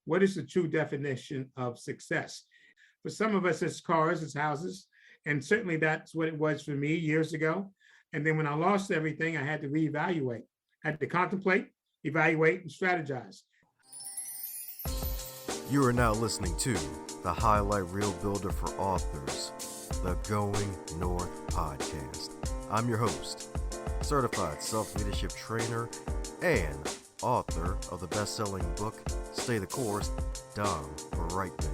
what is the true definition of success? For some of us, it's cars, it's houses. And certainly that's what it was for me years ago. And then when I lost everything, I had to reevaluate. I had to contemplate, evaluate, and strategize. You are now listening to the Highlight Reel Builder for Authors, the Going North podcast. I'm your host, certified self-leadership trainer and author of the best-selling book, Stay the Course, Dom Brightman.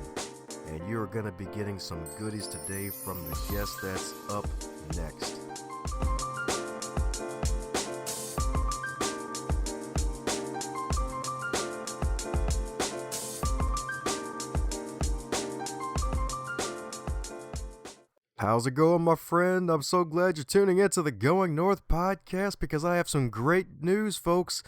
And you're going to be getting some goodies today from the guest that's up next. How's it going, my friend? I'm so glad you're tuning into the Going North podcast because I have some great news, folks.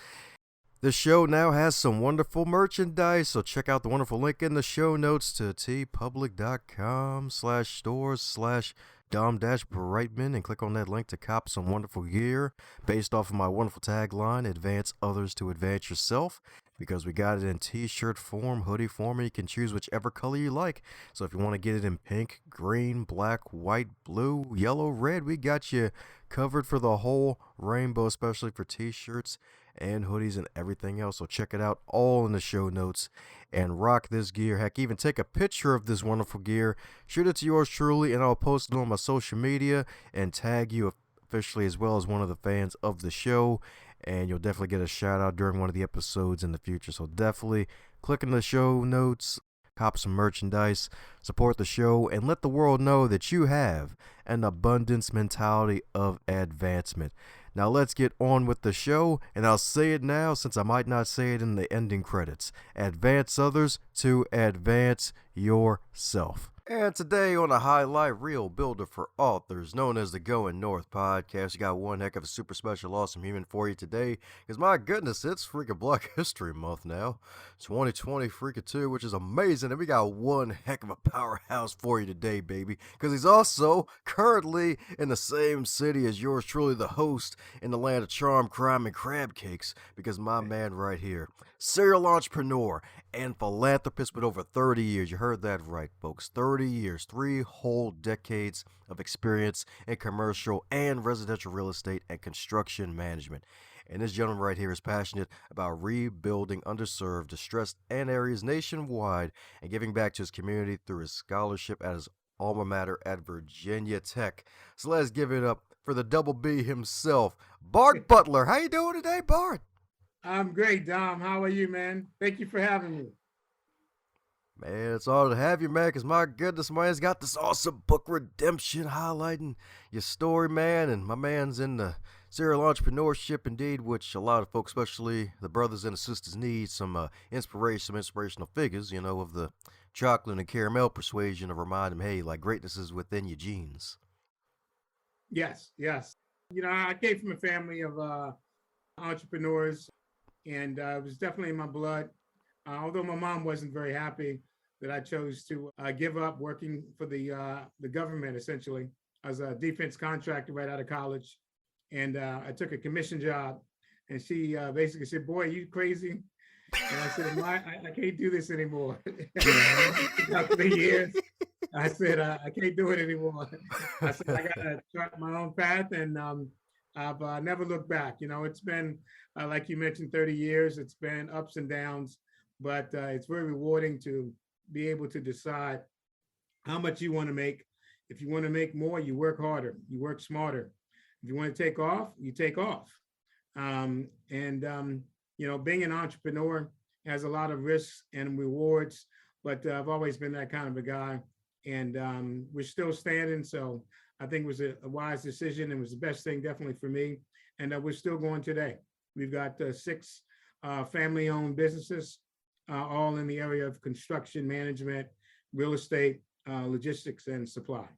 The show now has some wonderful merchandise, so check out the wonderful link in the show notes to tpublic.com/stores/Dom-Brightman and click on that link to cop some wonderful gear based off of my wonderful tagline, advance others to advance yourself, because we got it in t-shirt form, hoodie form, and you can choose whichever color you like. So if you want to get it in pink, green, black, white, blue, yellow, red, we got you covered for the whole rainbow, especially for t-shirts and hoodies and everything else. So check it out all in the show notes and rock this gear. Heck, even take a picture of this wonderful gear, shoot it to yours truly, and I'll post it on my social media and tag you officially as well as one of the fans of the show, and you'll definitely get a shout out during one of the episodes in the future. So definitely click in the show notes, cop some merchandise, support the show, and let the world know that you have an abundance mentality of advancement. Now let's get on with the show, and I'll say it now since I might not say it in the ending credits. Advance others to advance yourself. And today on the Highlight Reel Builder for Authors, known as the Going North podcast, you got one heck of a super special awesome human for you today, because my goodness, it's freaking Black History Month now, 2020 freaking 2, which is amazing, and we got one heck of a powerhouse for you today, baby, because he's also currently in the same city as yours truly, the host in the land of charm, crime, and crab cakes, because my man right here, serial entrepreneur and philanthropist with over 30 years, you heard that right, folks, 30 years, 3 whole decades of experience in commercial and residential real estate and construction management. And this gentleman right here is passionate about rebuilding underserved, distressed, and areas nationwide and giving back to his community through his scholarship at his alma mater at Virginia Tech. So let's give it up for the double B himself, Bart Butler. How you doing today, Bart? I'm great, Dom. How are you, man? Thank you for having me. Man, it's an honor to have you, man, because my goodness, man's got this awesome book, Redemption, highlighting your story, man, and my man's in the serial entrepreneurship, indeed, which a lot of folks, especially the brothers and the sisters, need some inspiration, some inspirational figures, you know, of the chocolate and caramel persuasion to remind them, hey, like, greatness is within your genes. Yes, yes. You know, I came from a family of entrepreneurs, and it was definitely in my blood. Although my mom wasn't very happy that I chose to give up working for the government, essentially. I was a defense contractor right out of college, and I took a commission job, and she basically said, "Boy, are you crazy?" And I said, I can't do this anymore." About 3 years, I said, I can't do it anymore. I said, I got to chart my own path, and I've never looked back. You know, it's been, like you mentioned, 30 years. It's been ups and downs, but it's very rewarding to be able to decide how much you want to make. If you want to make more, you work harder, you work smarter. If you want to take off, you take off. You know, being an entrepreneur has a lot of risks and rewards, but I've always been that kind of a guy, and we're still standing. So I think it was a wise decision. It was the best thing definitely for me, and we're still going today. We've got 6 family-owned businesses, all in the area of construction management, real estate, logistics, and supply.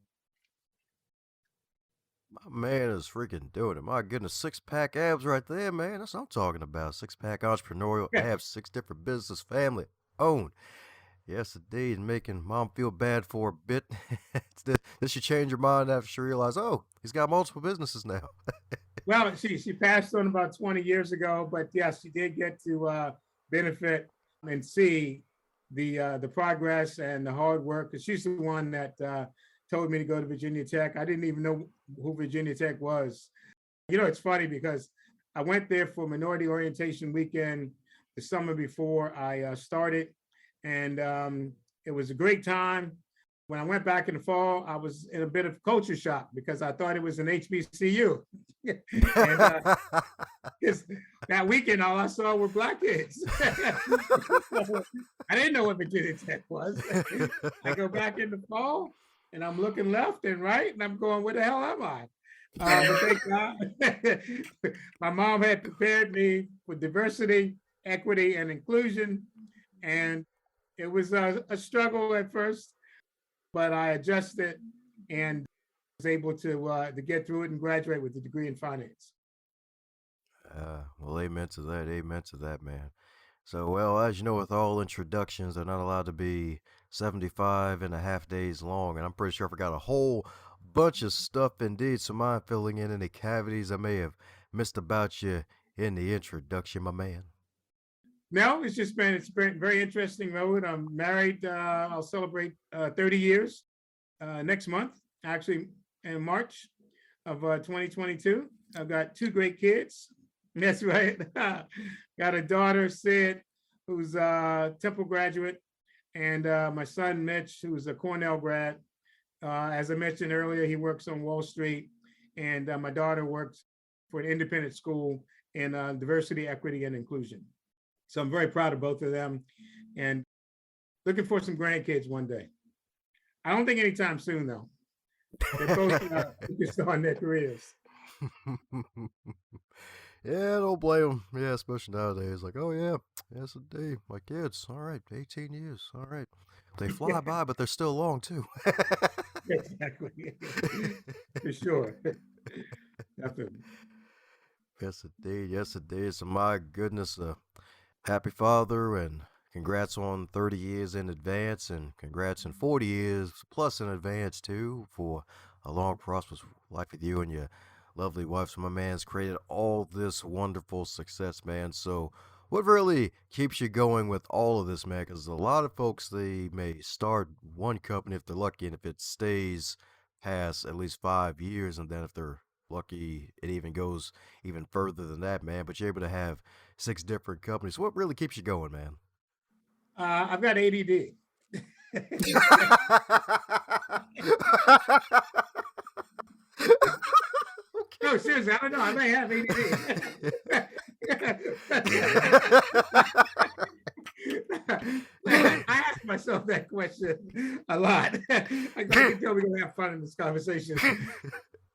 My man is freaking doing it. My goodness, 6-pack abs right there, man. That's what I'm talking about. 6-pack entrepreneurial abs, 6 different business, family owned. Yes, indeed, making mom feel bad for a bit. Did she change her mind after she realized, oh, he's got multiple businesses now? Well, she passed on about 20 years ago, but yes, she did get to benefit and see the progress and the hard work. Because she's the one that told me to go to Virginia Tech. I didn't even know who Virginia Tech was. It's funny because I went there for minority orientation weekend the summer before I started, and it was a great time. When I went back in the fall, I was in a bit of culture shock because I thought it was an HBCU. And that weekend, all I saw were Black kids. I didn't know what Virginia Tech was. I go back in the fall and I'm looking left and right and I'm going, where the hell am I? But thank God, my mom had prepared me for diversity, equity, and inclusion. And it was a struggle at first, but I adjusted and was able to get through it and graduate with a degree in finance. Well, amen to that. Amen to that, man. So, well, as you know, with all introductions, they're not allowed to be 75 and a half days long. And I'm pretty sure I forgot a whole bunch of stuff indeed. So, mind filling in any cavities I may have missed about you in the introduction, my man. No, it's been very interesting road. I'm married. I'll celebrate 30 years next month, actually in March of 2022. I've got two great kids. That's right. Got a daughter, Sid, who's a Temple graduate, and my son, Mitch, who's a Cornell grad. As I mentioned earlier, he works on Wall Street, and my daughter works for an independent school in diversity, equity, and inclusion. So I'm very proud of both of them and looking for some grandkids one day. I don't think anytime soon, though. They're both focused on their careers. Yeah, don't blame them. Yeah, especially nowadays. Like, oh, yeah, yes, indeed. My kids, all right, 18 years. All right. They fly by, but they're still long, too. Exactly. For sure. Definitely. Yes, indeed. Yes, indeed. So, my goodness, happy father, and congrats on 30 years in advance, and congrats in 40 years plus in advance, too, for a long, prosperous life with you and your lovely wife. So, my man's created all this wonderful success, man. So, what really keeps you going with all of this, man? Because a lot of folks, they may start one company if they're lucky, and if it stays past at least 5 years, and then if they're lucky, it even goes even further than that, man. But you're able to have 6 different companies. What really keeps you going, man? I've got ADD. No, seriously, I don't know. I may have ADD. I ask myself that question a lot. I can tell we're going to have fun in this conversation.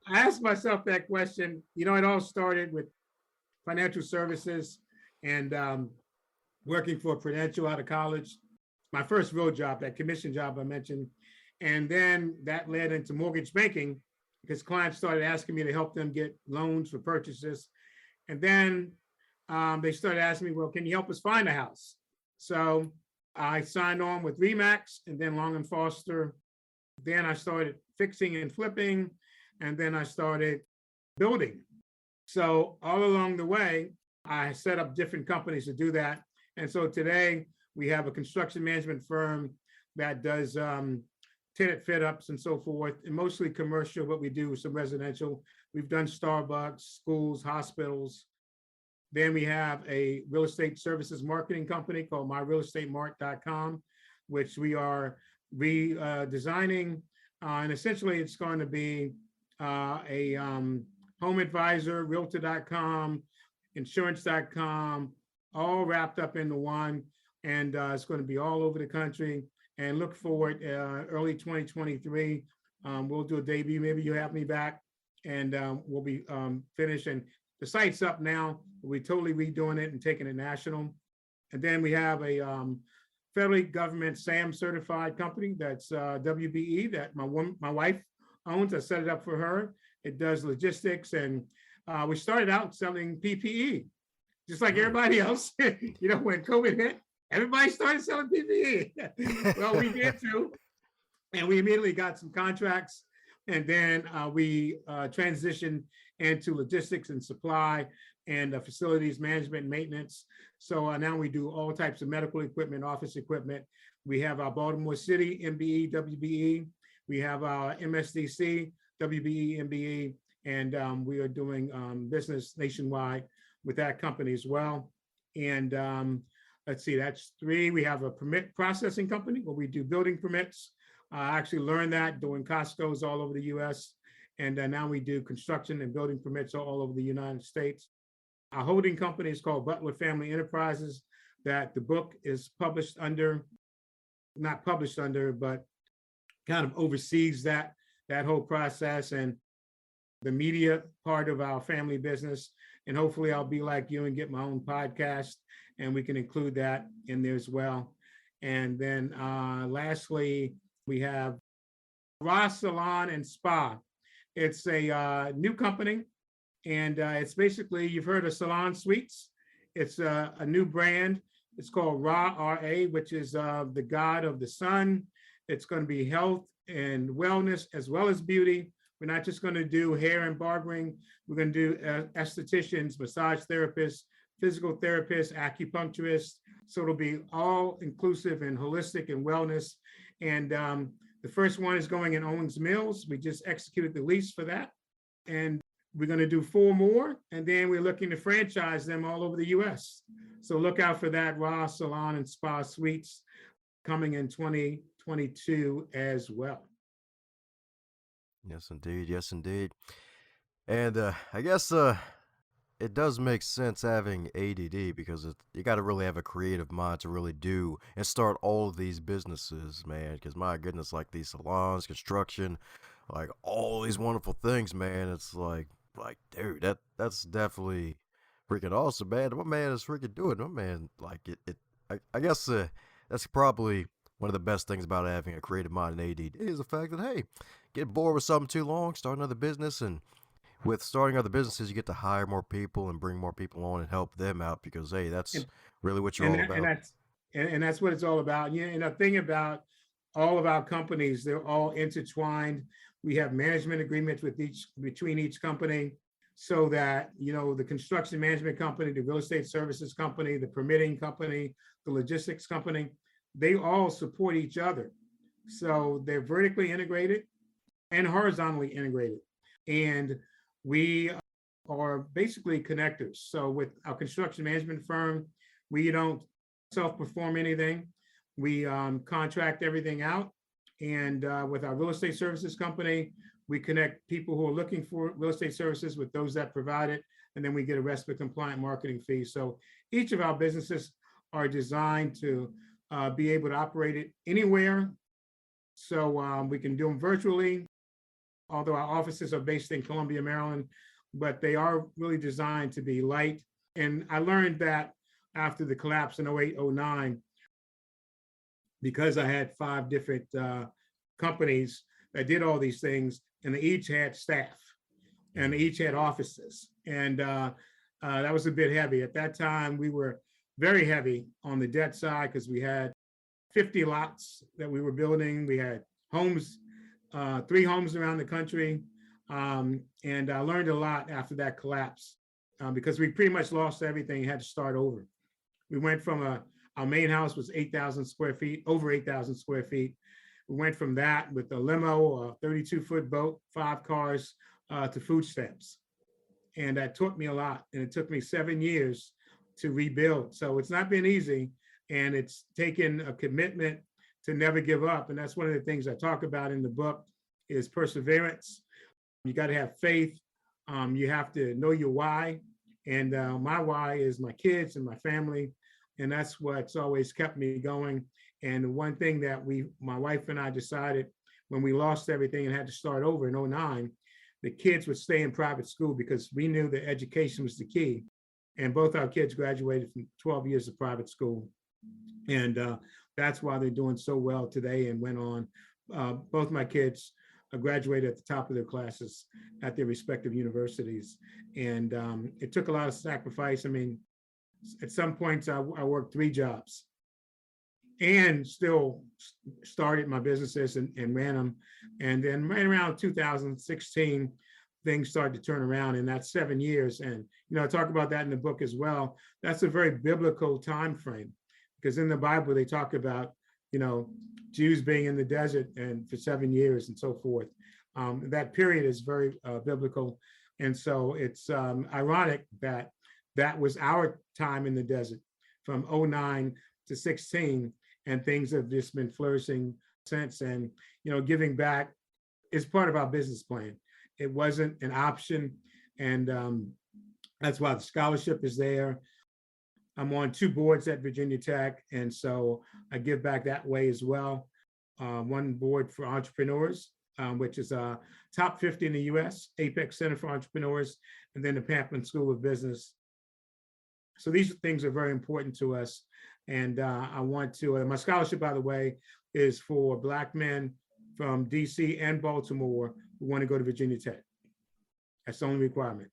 I asked myself that question. It all started with financial services and working for Prudential out of college. My first real job, that commission job I mentioned. And then that led into mortgage banking because clients started asking me to help them get loans for purchases. And then they started asking me, well, can you help us find a house? So I signed on with Remax and then Long & Foster. Then I started fixing and flipping. And then I started building. So all along the way, I set up different companies to do that. And so today we have a construction management firm that does tenant fit ups and so forth, and mostly commercial, but we do some residential. We've done Starbucks, schools, hospitals. Then we have a real estate services marketing company called myrealestatemart.com, which we are redesigning. And essentially it's going to be a home advisor, realtor.com, insurance.com, all wrapped up into one. And it's going to be all over the country. And look forward, early 2023, we'll do a debut. Maybe you have me back and we'll be finished. And the site's up now. We're totally redoing it and taking it national. And then we have a federally government SAM certified company that's WBE that my wife owns. I set it up for her. It does logistics. And we started out selling PPE, just like everybody else. When COVID hit, everybody started selling PPE. Well, we did too. And we immediately got some contracts. And then we transitioned into logistics and supply. and facilities management and maintenance. So now we do all types of medical equipment, office equipment. We have our Baltimore City, MBE, WBE. We have our MSDC, WBE, MBE, and we are doing business nationwide with that company as well. And let's see, that's 3. We have a permit processing company where we do building permits. I actually learned that doing Costco's all over the US. And now we do construction and building permits all over the United States. Our holding company is called Butler Family Enterprises, that the book is published under, not published under, but kind of oversees that whole process and the media part of our family business. And hopefully I'll be like you and get my own podcast, and we can include that in there as well. And then lastly, we have Raw Salon and Spa. It's a new company, and it's basically, you've heard of Salon Suites. It's a new brand. It's called Ra, R-A, which is the god of the sun. It's going to be health and wellness as well as beauty. We're not just going to do hair and barbering. We're going to do estheticians, massage therapists, physical therapists, acupuncturists. So it'll be all inclusive and holistic and wellness. And the first one is going in Owings Mills. We just executed the lease for that. And we're going to do 4 more. And then we're looking to franchise them all over the US. So look out for that, Raw Salon and Spa Suites, coming in 2022 as well. Yes, indeed. Yes, indeed. And I guess it does make sense having ADD because you got to really have a creative mind to really do and start all of these businesses, man. Because my goodness, like these salons, construction, like all these wonderful things, man. It's like, dude, that's definitely freaking awesome, man. My man is freaking doing it. My man, like I guess that's probably one of the best things about having a creative mind and ADD is the fact that, hey, get bored with something too long, start another business. And with starting other businesses, you get to hire more people and bring more people on and help them out because, hey, that's really what you're all about. And that's what it's all about. Yeah, and the thing about all of our companies, they're all intertwined. We have management agreements between each company, so that, you know, the construction management company, the real estate services company, the permitting company, the logistics company, they all support each other. So they're vertically integrated and horizontally integrated. And we are basically connectors. So with our construction management firm, we don't self-perform anything. We contract everything out. And with our real estate services company, we connect people who are looking for real estate services with those that provide it. And then we get a RESPA compliant marketing fee. So each of our businesses are designed to be able to operate it anywhere. So we can do them virtually, although our offices are based in Columbia, Maryland, but they are really designed to be light. And I learned that after the collapse in 08, 09, because I had 5 different companies that did all these things, and they each had staff and they each had offices. And that was a bit heavy. At that time, we were very heavy on the debt side because we had 50 lots that we were building. We had homes, 3 homes around the country. And I learned a lot after that collapse because we pretty much lost everything and had to start over. We went from our main house was 8,000 square feet, over 8,000 square feet. We went from that with a limo, a 32-foot boat, 5 cars, to food stamps. And that taught me a lot. And it took me 7 years to rebuild. So it's not been easy. And it's taken a commitment to never give up. And that's one of the things I talk about in the book is perseverance. You got to have faith. You have to know your why. And my why is my kids and my family. And that's what's always kept me going. And one thing that my wife and I decided when we lost everything and had to start over in 09, the kids would stay in private school because we knew that education was the key. And both our kids graduated from 12 years of private school. And that's why they're doing so well today and went on. Both my kids graduated at the top of their classes at their respective universities. And it took a lot of sacrifice. I mean, at some points I worked 3 jobs and still started my businesses and ran them. And then right around 2016, things started to turn around in that 7 years. And, I talk about that in the book as well. That's a very biblical time frame, because in the Bible, they talk about, Jews being in the desert and for 7 years and so forth. That period is very biblical. And so it's ironic that that was our time in the desert from 09 to 16, and things have just been flourishing since. And, giving back is part of our business plan. It wasn't an option. And that's why the scholarship is there. I'm on 2 boards at Virginia Tech, and so I give back that way as well. One board for entrepreneurs, which is top 50 in the US, Apex Center for Entrepreneurs, and then the Pamplin School of Business. So these things are very important to us. And I want to, my scholarship, by the way, is for Black men from DC and Baltimore who want to go to Virginia Tech. That's the only requirement.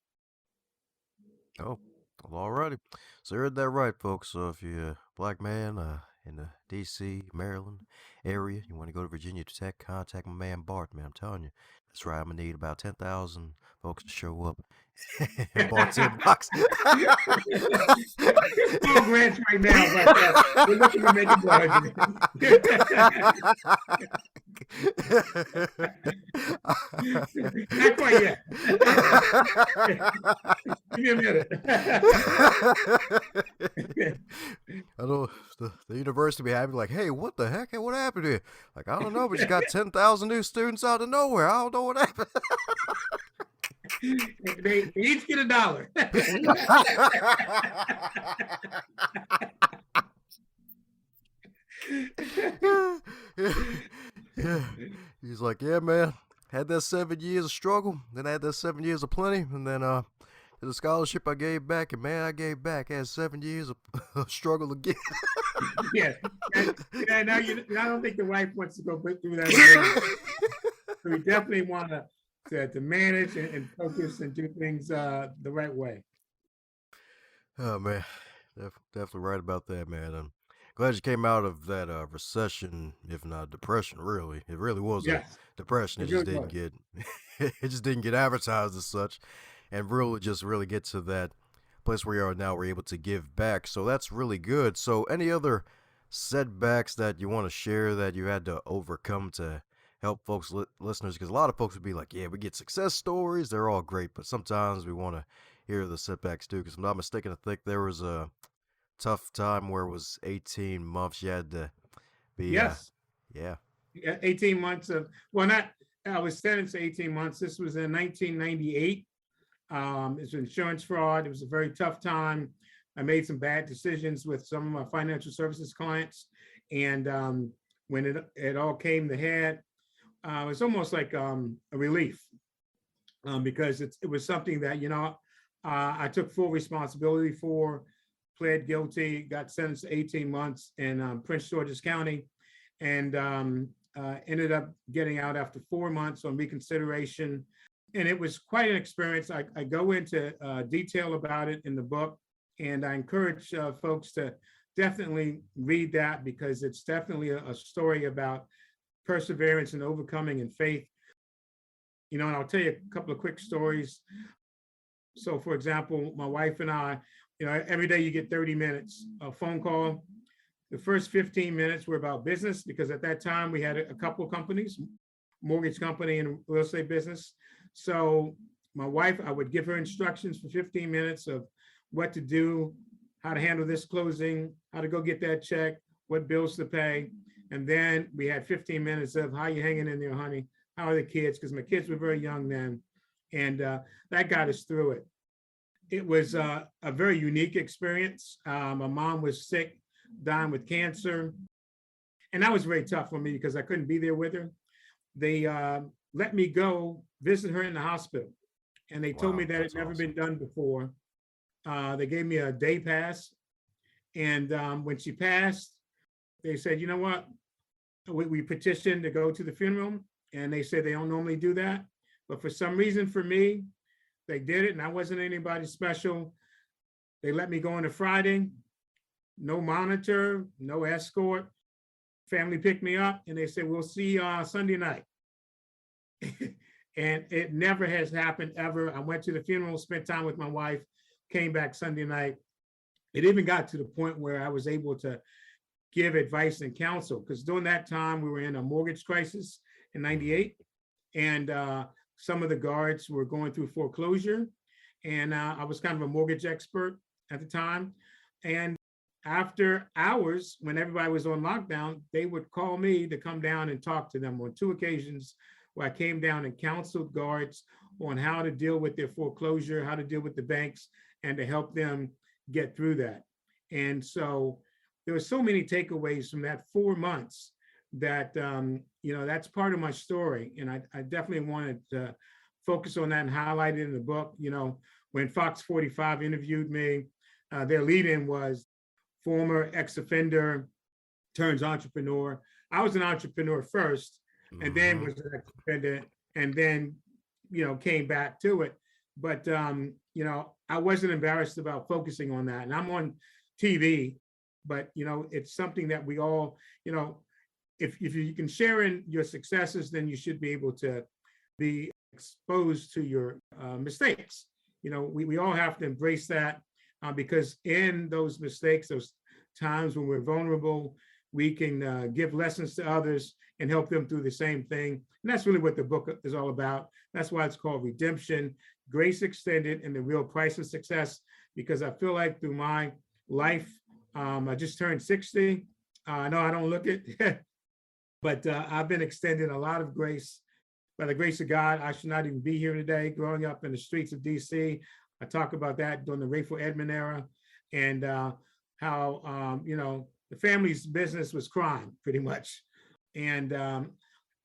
Oh, well, all righty. So you heard that right, folks. So if you're a Black man in the DC, Maryland area, you want to go to Virginia Tech, contact my man Bart, man. I'm telling you, that's right. I'm going to need about 10,000 folks to show up in Bart's inbox. Small grants right now, but we're looking to make it larger. Not quite yet. Give me a minute. I know the university be happy, like, hey, what the heck? Hey, what happened here? Like, I don't know, but you got 10,000 new students out of nowhere. I don't know what happened. They each get $1. Yeah. He's like, yeah, man. Had that 7 years of struggle, then I had that 7 years of plenty, and then the scholarship I gave back, and man, I gave back. I had 7 years of struggle again. Yeah. Now I don't think the wife wants to go through that again. So we definitely want to manage and focus and do things the right way. Oh man, definitely right about that, man. I'm glad you came out of that recession, if not depression. Really, it really was a depression. It just didn't get it just didn't get advertised as such, and really get to that place where you are now. We're able to give back, so that's really good. So, any other setbacks that you want to share that you had to overcome to help folks, listeners? Because a lot of folks would be like, yeah, we get success stories, they're all great, but sometimes we want to hear the setbacks too. Because I'm not mistaken, I think there was a tough time where it was 18 months you had to be. Yes. Yeah. 18 months of, I was sentenced to 18 months. This was in 1998. It's insurance fraud. It was a very tough time. I made some bad decisions with some of my financial services clients. And when it all came to head, it was almost like a relief, because it was something that, I took full responsibility for, pled guilty, got sentenced to 18 months in Prince George's County, and ended up getting out after 4 months on reconsideration. And it was quite an experience. I go into detail about it in the book, and I encourage folks to definitely read that, because it's definitely a story about perseverance and overcoming and faith. And I'll tell you a couple of quick stories. So, for example, my wife and I, every day you get 30 minutes of phone call. The first 15 minutes were about business, because at that time we had a couple of companies, mortgage company and real estate business. So my wife, I would give her instructions for 15 minutes of what to do, how to handle this closing, how to go get that check, what bills to pay. And then we had 15 minutes of how you hanging in there, honey? How are the kids? Because my kids were very young then. And that got us through it. It was a very unique experience. My mom was sick, dying with cancer. And that was very tough for me, because I couldn't be there with her. They let me go visit her in the hospital. And they told me that it had never been done before. They gave me a day pass. And when she passed, they said, you know what? We petitioned to go to the funeral. And they said they don't normally do that. But for some reason, for me, they did it. And I wasn't anybody special. They let me go on a Friday. No monitor, no escort. Family picked me up, and they said, we'll see you Sunday night. And it never has happened ever. I went to the funeral, spent time with my wife, came back Sunday night. It even got to the point where I was able to give advice and counsel, because during that time we were in a mortgage crisis in '98, and some of the guards were going through foreclosure, and I was kind of a mortgage expert at the time. And after hours, when everybody was on lockdown, they would call me to come down and talk to them. On two occasions where I came down and counseled guards on how to deal with their foreclosure, how to deal with the banks, and to help them get through that. And so there were so many takeaways from that 4 months that, that's part of my story. And I definitely wanted to focus on that and highlight it in the book. When Fox 45 interviewed me, their lead-in was former ex-offender turns entrepreneur. I was an entrepreneur first, and then was an ex-offender, and then, came back to it. But, I wasn't embarrassed about focusing on that. And I'm on TV, but, it's something that we all, if you can share in your successes, then you should be able to be exposed to your mistakes. We all have to embrace that, because in those mistakes, those times when we're vulnerable, we can give lessons to others and help them through the same thing. And that's really what the book is all about. That's why it's called Redemption, Grace Extended, and the Real Price of Success, because I feel like through my life, I just turned 60. No, I don't look it, but I've been extended a lot of grace. By the grace of God, I should not even be here today. Growing up in the streets of DC, I talk about that during the Rayful Edmond era, and how, the family's business was crime, pretty much. And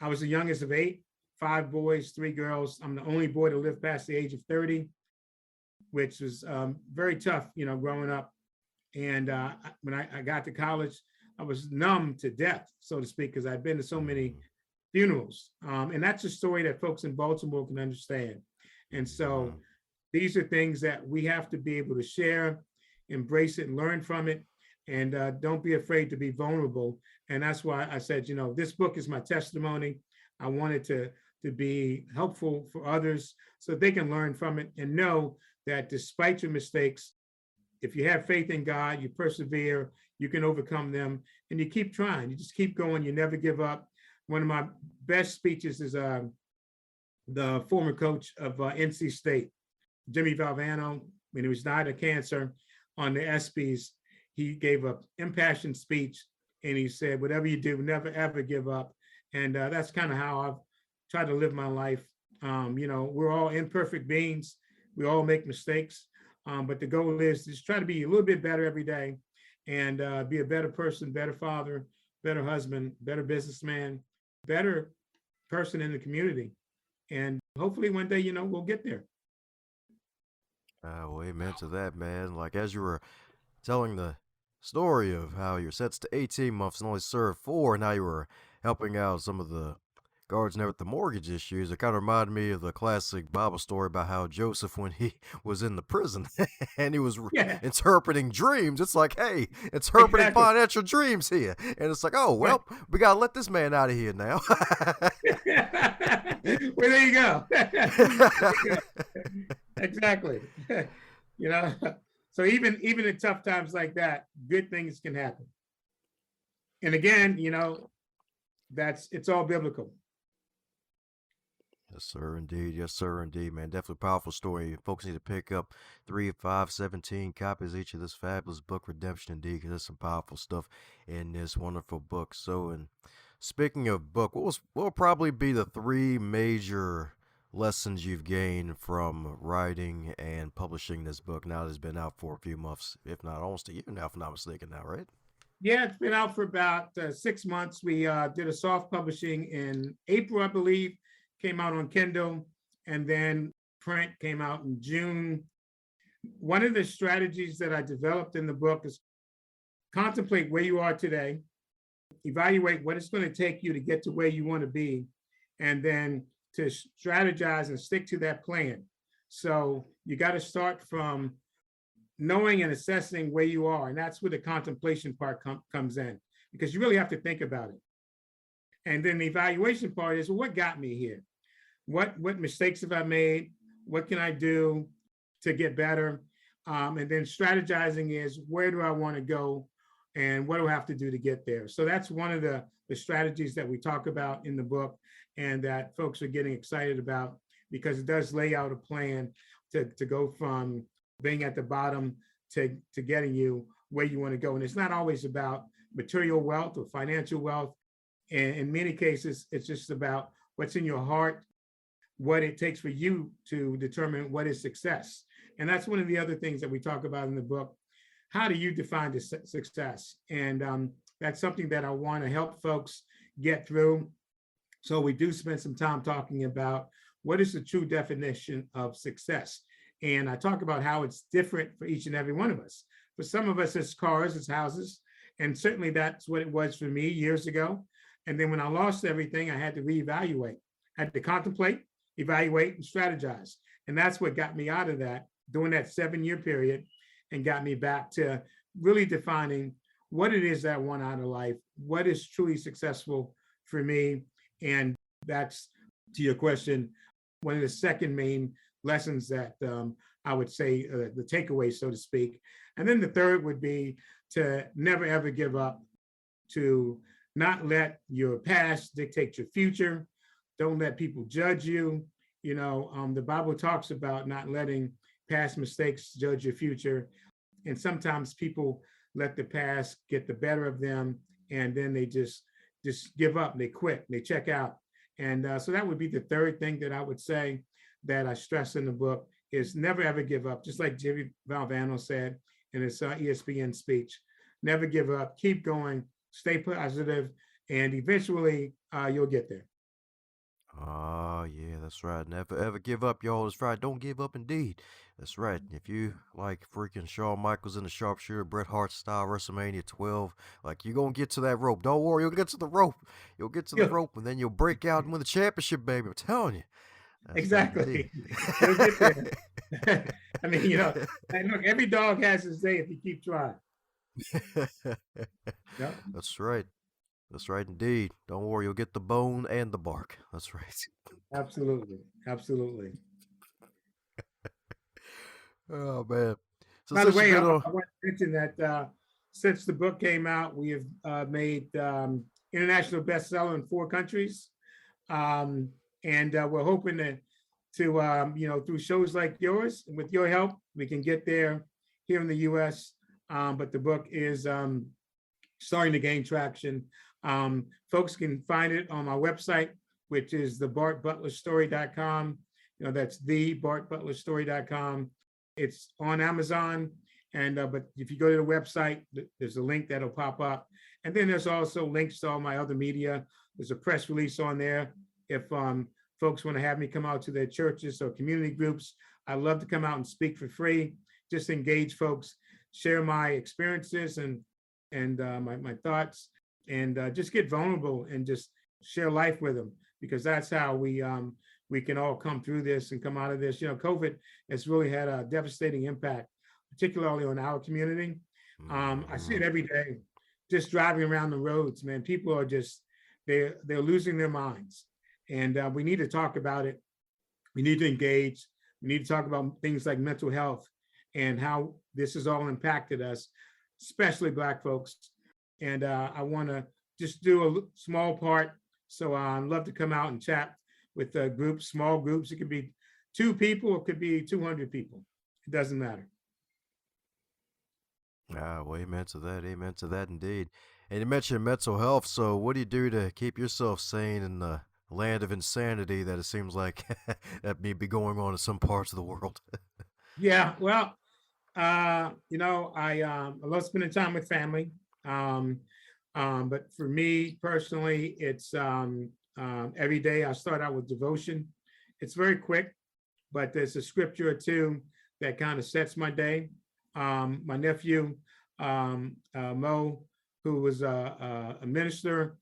I was the youngest of 8, 5 boys, 3 girls. I'm the only boy to live past the age of 30, which was very tough, growing up. And when I got to college, I was numb to death, so to speak, because I'd been to so many funerals. And that's a story that folks in Baltimore can understand. And so these are things that we have to be able to share, embrace it, and learn from it. And don't be afraid to be vulnerable. And that's why I said, this book is my testimony. I wanted to be helpful for others so they can learn from it and know that despite your mistakes, if you have faith in God, you persevere, you can overcome them, and you keep trying. You just keep going. You never give up. One of my best speeches is the former coach of NC State, Jimmy Valvano, when he was died of cancer on the ESPYs. He gave an impassioned speech, and he said, whatever you do, never, ever give up. And that's kind of how I've tried to live my life. We're all imperfect beings. We all make mistakes. But the goal is to just try to be a little bit better every day and be a better person, better father, better husband, better businessman, better person in the community. And hopefully one day, we'll get there. Well, amen to that, man. Like, as you were telling the story of how you're sentenced to 18 months and only served 4, and how you were helping out some of the guards there with the mortgage issues, it kind of reminded me of the classic Bible story about how Joseph, when he was in the prison and he was interpreting dreams, it's like, hey, interpreting financial dreams here. And it's like, oh, well, we got to let this man out of here now. Well, there you go. Exactly. So even in tough times like that, good things can happen. And again, it's all biblical. Yes, sir, indeed. Yes, sir, indeed, man. Definitely powerful story. Folks need to pick up 3, 5, 17 copies each of this fabulous book, Redemption, indeed, because there's some powerful stuff in this wonderful book. So, and speaking of book, what will probably be the 3 major lessons you've gained from writing and publishing this book now that it's been out for a few months, if not almost a year now, if I'm not mistaken now, right? Yeah, it's been out for about 6 months. We did a soft publishing in April, I believe, came out on Kindle, and then print came out in June. One of the strategies that I developed in the book is contemplate where you are today, evaluate what it's going to take you to get to where you want to be, and then to strategize and stick to that plan. So you got to start from knowing and assessing where you are. And that's where the contemplation part comes in, because you really have to think about it. And then the evaluation part is, well, what got me here? what mistakes have I made? What can I do to get better? And then strategizing is, where do I want to go and what do I have to do to get there? So that's one of the strategies that we talk about in the book and that folks are getting excited about, because it does lay out a plan to go from being at the bottom to getting you where you want to go. And it's not always about material wealth or financial wealth. And in many cases, it's just about what's in your heart, what it takes for you to determine what is success. And that's one of the other things that we talk about in the book. How do you define the success? And that's something that I want to help folks get through. So we do spend some time talking about what is the true definition of success. And I talk about how it's different for each and every one of us. For some of us, it's cars, it's houses. And certainly that's what it was for me years ago. And then when I lost everything, I had to reevaluate. I had to contemplate, evaluate, and strategize. And that's what got me out of that during that 7-year period and got me back to really defining what it is that I want out of life, what is truly successful for me. And that's, to your question, one of the second main lessons that I would say the takeaway, so to speak. And then the third would be to never, ever give up, to not let your past dictate your future. Don't let people judge you. You know, the Bible talks about not letting past mistakes judge your future. And sometimes people let the past get the better of them, and then they just give up, they quit, they check out. And so that would be the third thing that I would say that I stress in the book is never, ever give up. Just like Jimmy Valvano said in his ESPN speech, never give up, keep going, stay positive, and eventually you'll get there. Oh, yeah, that's right. Never ever give up, y'all. That's right. Don't give up, indeed. That's right. If you like freaking Shawn Michaels in the sharpshooter, Bret Hart style, WrestleMania 12, like you're going to get to that rope. Don't worry, you'll get to the rope. You'll get to the Yeah, rope, and then you'll break out and win the championship, baby. I'm telling you. That's right, indeed. exactly. You'll get there. I mean, you know, and look, every dog has his day if you keep trying. Yeah, That's right. That's right, indeed. Don't worry, you'll get the bone and the bark. That's right. absolutely. Absolutely. Oh, man. So By the since you've way, I, been on. I want to mention that since the book came out, we have made international bestseller in 4 countries. Um, and we're hoping to you know, through shows like yours, with your help, we can get there here in the US. But the book is starting to gain traction. Folks can find it on my website, which is the bartbutlerstory.com. You know, that's the bartbutlerstory.com. It's on Amazon. And but if you go to the website, there's a link that'll pop up. And then there's also links to all my other media. There's a press release on there. If folks want to have me come out to their churches or community groups, I'd love to come out and speak for free. Just engage folks, share my experiences and my thoughts, and just get vulnerable and just share life with them, because that's how we can all come through this and come out of this. You know, COVID has really had a devastating impact, particularly on our community. I see it every day, just driving around the roads, man. People are just, they're losing their minds. And we need to talk about it. We need to engage. We need to talk about things like mental health and how this has all impacted us, especially Black folks. And I want to just do a small part. So I'd love to come out and chat with groups, small groups. It could be 2 people, it could be 200 people. It doesn't matter. Ah, well, amen to that. Amen to that, indeed. And you mentioned mental health. So, what do you do to keep yourself sane in the land of insanity that it seems like that may be going on in some parts of the world? Yeah, well, you know, I love spending time with family. Um, but for me personally, it's every day I start out with devotion. It's very quick, but there's a scripture or 2 that kind of sets my day. My nephew, Mo, who was a minister,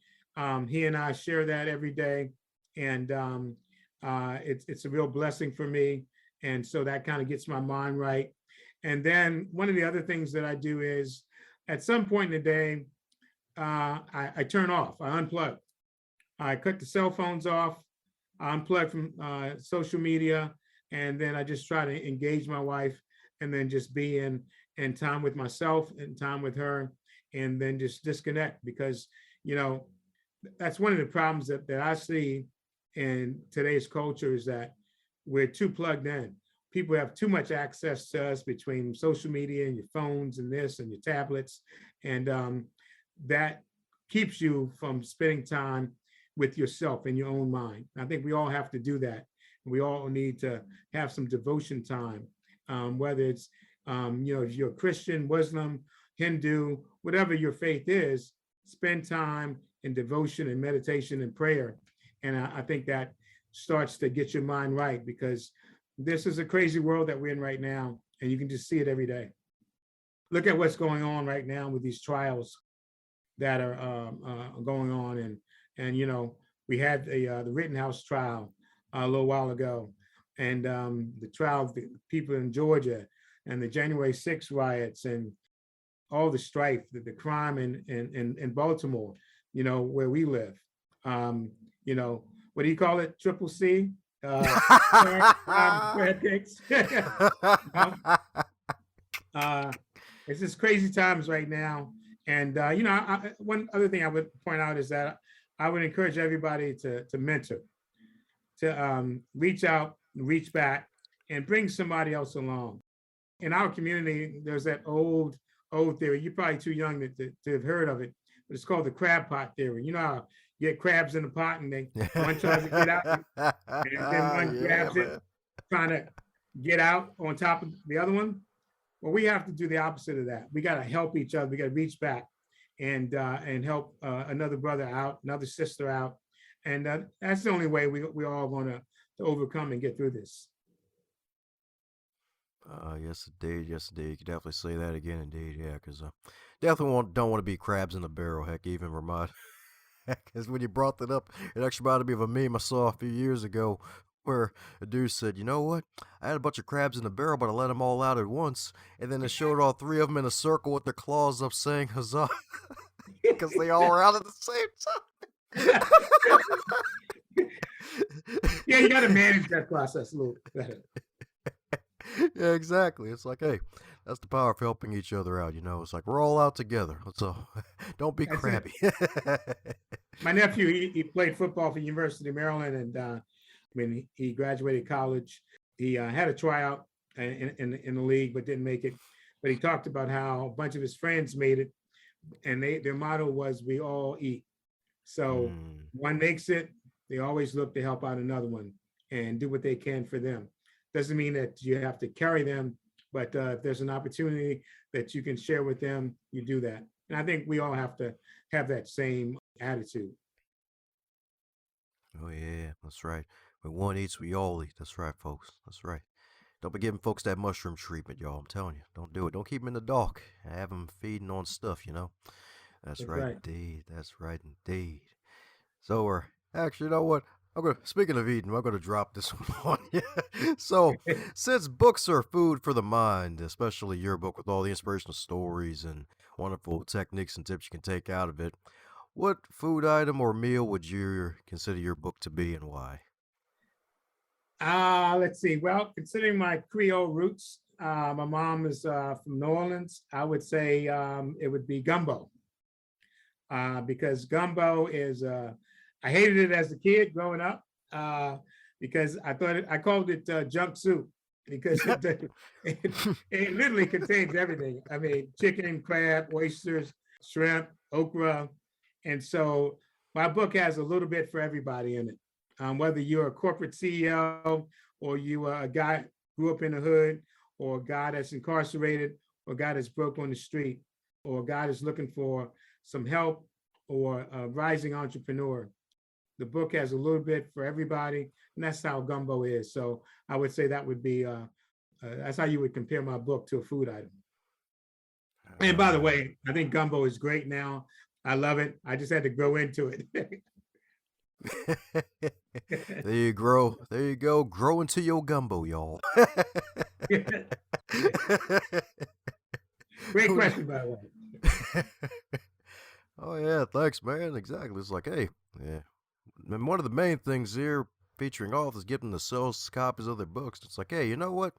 he and I share that every day. And it's a real blessing for me. And so that kind of gets my mind right. And then one of the other things that I do is at some point in the day, I turn off, I unplug. I cut the cell phones off. unplug from social media, and then I just try to engage my wife, and then just be in time with myself and time with her, and then just disconnect because you know that's one of the problems that I see in today's culture is that we're too plugged in. People have too much access to us between social media and your phones and this and your tablets, and that keeps you from spending time with yourself in your own mind. I think we all have to do that. We all need to have some devotion time, whether it's if you're a Christian, Muslim, Hindu, whatever your faith is, spend time in devotion and meditation and prayer. And I think that starts to get your mind right because this is a crazy world that we're in right now, and you can just see it every day. Look at what's going on right now with these trials that are going on, and we had the Rittenhouse trial a little while ago, and the trial of the people in Georgia, and the January 6th riots, and all the strife, the crime in Baltimore, where we live. What do you call it? Triple C? Bread cakes. It's just crazy times right now. And, one other thing I would point out is that I would encourage everybody to mentor, to reach out, reach back, and bring somebody else along. In our community, there's that old theory. You're probably too young to have heard of it, but it's called the crab pot theory. You know how you get crabs in the pot and one tries to get out, and then one grabs it, trying to get out on top of the other one. Well, we have to do the opposite of that. We got to help each other. We got to reach back and help another brother out, another sister out, and that's the only way we're all going to overcome and get through this. Yes, indeed. Yes, indeed. You can definitely say that again, indeed. Yeah, because definitely don't want to be crabs in the barrel. Heck, even remind. Because when you brought that up, it actually reminded me of a meme I saw a few years ago where a dude said, "You know what? I had a bunch of crabs in the barrel, but I let them all out at once." And then it showed all three of them in a circle with their claws up saying huzzah because they all were out at the same time. Yeah, you got to manage that process a little better. Yeah, exactly. It's like, hey, that's the power of helping each other out. It's like we're all out together. So don't be crabby. My nephew, he played football for University of Maryland, and when he graduated college, he had a tryout in the league, but didn't make it. But he talked about how a bunch of his friends made it, and their motto was "We all eat." So one makes it, they always look to help out another one and do what they can for them. Doesn't mean that you have to carry them, but if there's an opportunity that you can share with them, you do that. And I think we all have to have that same attitude. Oh, yeah, that's right. When one eats, we all eat. That's right, folks. That's right. Don't be giving folks that mushroom treatment, y'all. I'm telling you. Don't do it. Don't keep them in the dark. Have them feeding on stuff. That's right, indeed. That's right, indeed. So, actually, you know what? Speaking of eating, I'm going to drop this one on you. So, since books are food for the mind, especially your book with all the inspirational stories and wonderful techniques and tips you can take out of it, what food item or meal would you consider your book to be and why? Let's see. Well, considering my Creole roots, my mom is from New Orleans. I would say it would be gumbo, because gumbo is. I hated it as a kid growing up because I called it junk soup because it literally contains everything. I mean, chicken, crab, oysters, shrimp, okra, and so my book has a little bit for everybody in it. Whether you're a corporate CEO or you are a guy who grew up in the hood, or a guy that's incarcerated, or a guy that's broke on the street, or a guy that's looking for some help, or a rising entrepreneur. The book has a little bit for everybody, and that's how gumbo is. So I would say that would be, that's how you would compare my book to a food item. And by the way, I think gumbo is great now. I love it. I just had to grow into it. There you grow. There you go. Grow into your gumbo, y'all. Great question, by the way. Oh yeah, thanks, man. Exactly. It's like, hey, yeah. And one of the main things here, featuring authors getting to sell copies of their books. It's like, hey, you know what?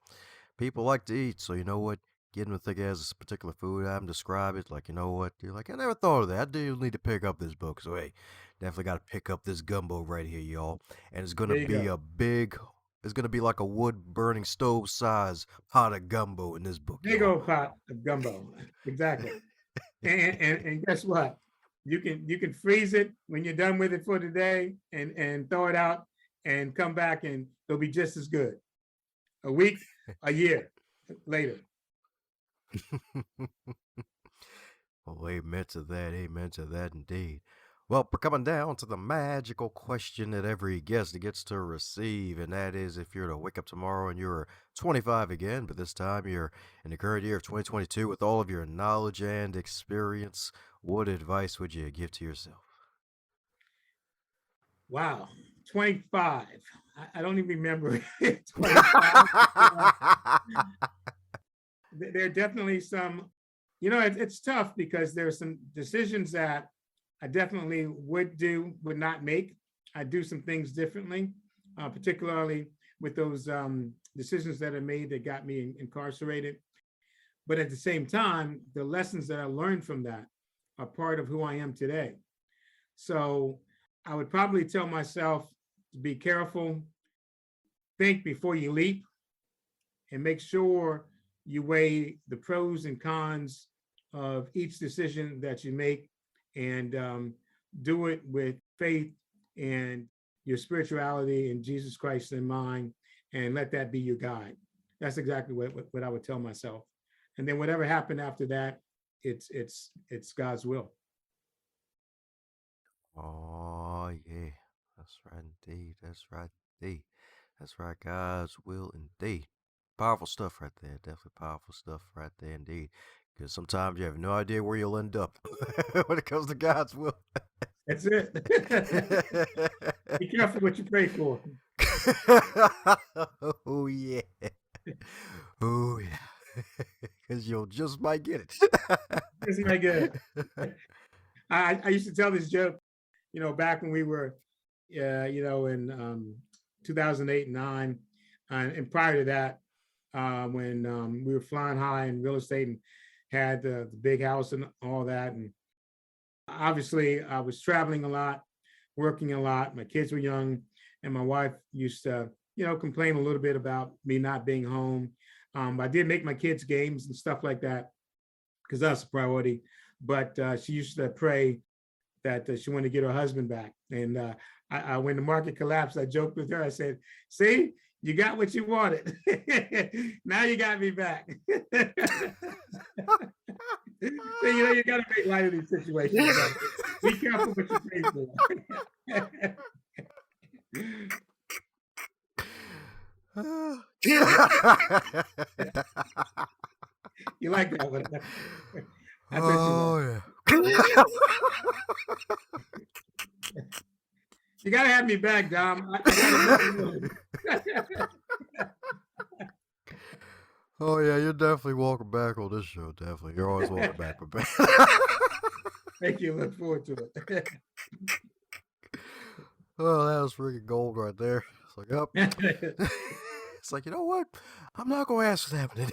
People like to eat, so you know what? Get them to think it has a particular food item, describe it. Like, you know what? You're like, I never thought of that. I do need to pick up this book. So, hey, definitely got to pick up this gumbo right here, y'all. And it's going to There you be go. it's going to be like a wood burning stove size pot of gumbo in this book, Big y'all. old pot of gumbo. Exactly. And guess what? You can freeze it when you're done with it for the day and throw it out and come back and it'll be just as good. A week, a year later. Oh, amen to that. Amen to that indeed. Well, we're coming down to the magical question that every guest gets to receive, and that is if you're to wake up tomorrow and you're 25 again, but this time you're in the current year of 2022 with all of your knowledge and experience, what advice would you give to yourself? Wow. 25. I don't even remember 25. There are definitely some, it's tough because there are some decisions that I definitely would not make. I do some things differently, particularly with those decisions that are made that got me incarcerated. But at the same time, the lessons that I learned from that are part of who I am today. So I would probably tell myself to be careful, think before you leap, and make sure you weigh the pros and cons of each decision that you make and do it with faith and your spirituality and Jesus Christ in mind, and let that be your guide. That's exactly what I would tell myself. And then whatever happened after that, it's God's will. Oh, yeah. That's right indeed. That's right indeed. That's right, God's will indeed. Powerful stuff right there. Definitely powerful stuff right there indeed. Because sometimes you have no idea where you'll end up when it comes to God's will. That's it. Be careful what you pray for. Oh, yeah. Oh, yeah. Because you'll just might get it. This is my good. I used to tell this joke, back when we were, in 2008 and 9, and prior to that, when we were flying high in real estate and had the big house and all that. And obviously, I was traveling a lot, working a lot. My kids were young, and my wife used to, complain a little bit about me not being home. I did make my kids games and stuff like that because that's a priority. But she used to pray that she wanted to get her husband back. And when the market collapsed, I joked with her. I said, "See, you got what you wanted. Now you got me back." So, you got to make light of these situations. Be careful what you pray for. You like that one? I bet you Oh, will. yeah. You got to have me back, Dom. I gotta Oh, yeah, you're definitely welcome back on this show. Definitely. You're always welcome back. Thank you. Look forward to it. Oh, that was freaking gold right there. It's like, up. It's like, you know what? I'm not going to ask for that one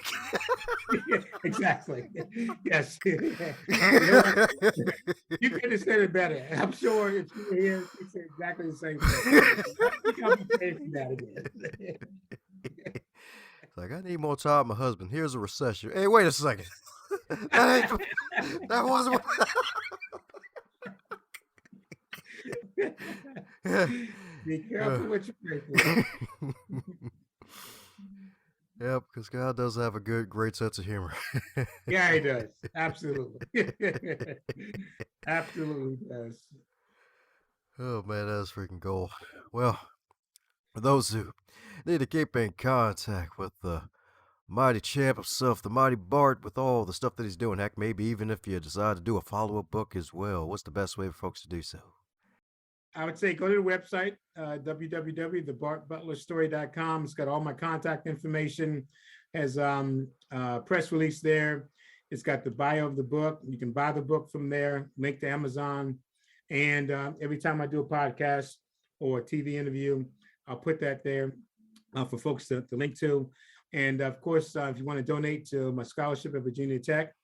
again. Exactly. Yes. You know what? You could have said it better. I'm sure if you were here, you'd say exactly the same thing. I think I'll be paying for that again. It's like, I need more time with my husband. Here's a recession. Hey, wait a second. that wasn't Be careful what you pray for. Yep, because God does have a great sense of humor. Yeah, he does. Absolutely. Absolutely does. Oh, man, that's freaking gold. Well, for those who need to keep in contact with the mighty champ himself, the mighty Bart, with all the stuff that he's doing, heck, maybe even if you decide to do a follow-up book as well, what's the best way for folks to do so? I would say go to the website, www.thebartbutlerstory.com. It's got all my contact information, has press release there. It's got the bio of the book. You can buy the book from there, link to Amazon. And every time I do a podcast or a TV interview, I'll put that there for folks to link to. And of course, if you want to donate to my scholarship at Virginia Tech,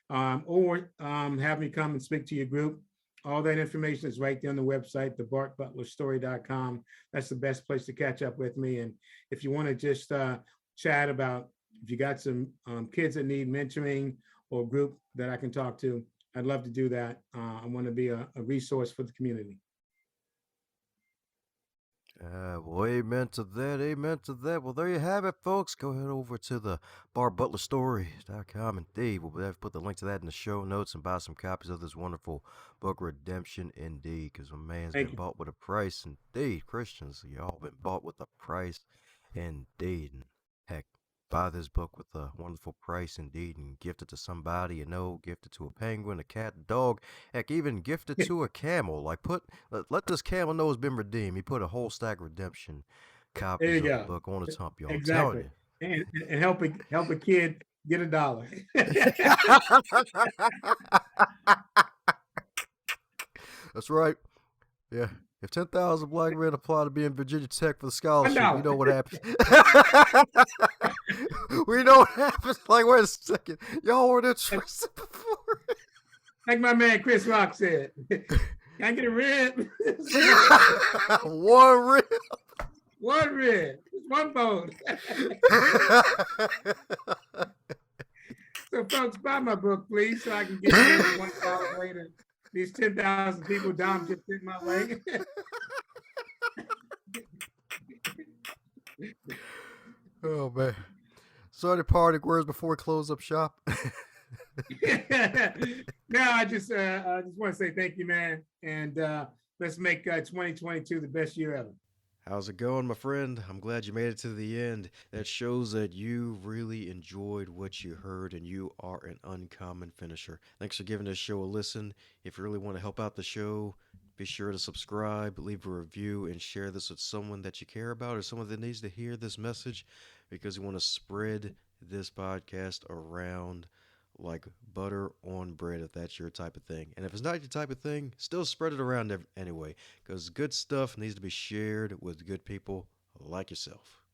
or have me come and speak to your group, all that information is right there on the website, thebartbutlerstory.com. That's the best place to catch up with me. And if you want to just chat about, if you got some kids that need mentoring or group that I can talk to, I'd love to do that. I want to be a resource for the community. Well, amen to that. Amen to that. Well, there you have it, folks. Go ahead over to the BartButlerStory.com. Indeed, we'll have put the link to that in the show notes and buy some copies of this wonderful book, Redemption Indeed, because my man's Thank been you. bought with a price. Indeed, Christians, y'all been bought with a price. Indeed. And heck, buy this book with a wonderful price indeed and gift it to somebody you know, gift it to a penguin, a cat, a dog, heck, even gift it to a camel. Like let this camel know it's been redeemed. He put a whole stack of redemption There copies you of the go. book on its hump, y'all. I'm telling Exactly. And help a kid get $1. That's right. Yeah. If 10,000 black men apply to be in Virginia Tech for the scholarship, you $1. know what happens. We know what happens. Like, wait a second. Y'all weren't interested before. Like my man Chris Rock said, can I get a rib? One rib. One rib. One bone. So folks, buy my book, please, so I can get you $1 later. These 10,000 people Dom just sent my way. Oh, man. So any parting words before we close up shop? No, I just want to say thank you, man. And let's make 2022 the best year ever. How's it going, my friend? I'm glad you made it to the end. That shows that you really enjoyed what you heard and you are an uncommon finisher. Thanks for giving this show a listen. If you really want to help out the show, be sure to subscribe, leave a review, and share this with someone that you care about or someone that needs to hear this message because we want to spread this podcast around like butter on bread if that's your type of thing. And if it's not your type of thing, still spread it around anyway because good stuff needs to be shared with good people like yourself.